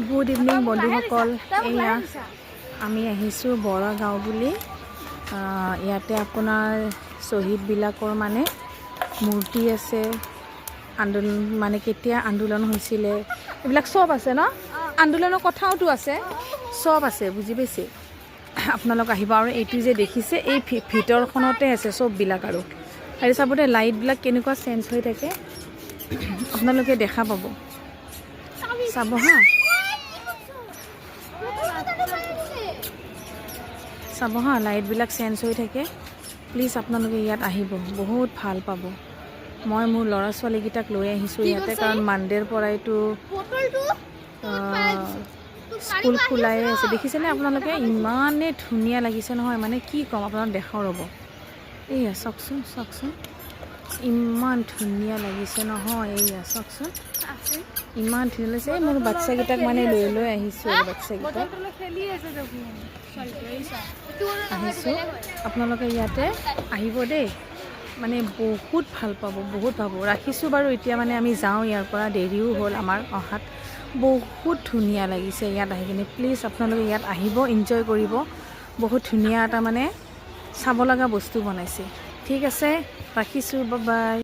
Good evening বন্ধুসকল। এয়া আমি আহিছোঁ বৰাগাঁও বুলি। ইয়াতে আপোনাৰ শ্বহীদবিলাকৰ মানে মূৰ্তি আছে। আন্দোলন মানে কেতিয়া আন্দোলন হৈছিলে এইবিলাক চব আছে ন, আন্দোলনৰ কথাওতো আছে, চব আছে, বুজি পাইছে? আপোনালোক আহিব। আৰু এইটো যে দেখিছে এই ভিতৰখনতে আছে চববিলাক। আৰু চাব দে লাইটবিলাক কেনেকুৱা চেঞ্জ হৈ থাকে, আপোনালোকে দেখা পাব, চাব হা, চাব হা, লাইটবিলাক চেঞ্জ হৈ থাকে। প্লিজ আপোনালোকে ইয়াত আহিব, বহুত ভাল পাব। মই মোৰ ল'ৰা ছোৱালীকেইটাক লৈ আহিছোঁ ইয়াতে, কাৰণ মানডেৰ পৰাইতো স্কুল খোলাই আছে। দেখিছেনে আপোনালোকে? ইমানেই ধুনীয়া লাগিছে নহয়, মানে কি ক'ম আপোনাক, দেখাওঁ ৰ'ব। এইয়া চাওকচোন, চাওকচোন, ইমান ধুনীয়া লাগিছে নহয়। এইয়া চাওকচোন, ইমান ধুনীয়া লাগিছে। মোৰ বাচ্ছাকেইটাক মানে লৈ আহিছোঁ, বাচ্ছাকেইটাক আহিছোঁ। আপোনালোকে ইয়াতে আহিব দেই, মানে বহুত ভাল পাব, বহুত পাব। ৰাখিছোঁ বাৰু এতিয়া, মানে আমি যাওঁ ইয়াৰ পৰা, দেৰিও হ'ল আমাৰ অহাত। বহুত ধুনীয়া লাগিছে ইয়াত আহি কিনে। প্লিজ আপোনালোকে ইয়াত আহিব, এনজয় কৰিব। বহুত ধুনীয়া এটা মানে চাব লগা বস্তু বনাইছে। ঠিক আছে, ৰাখিছোঁ, বাই বাই।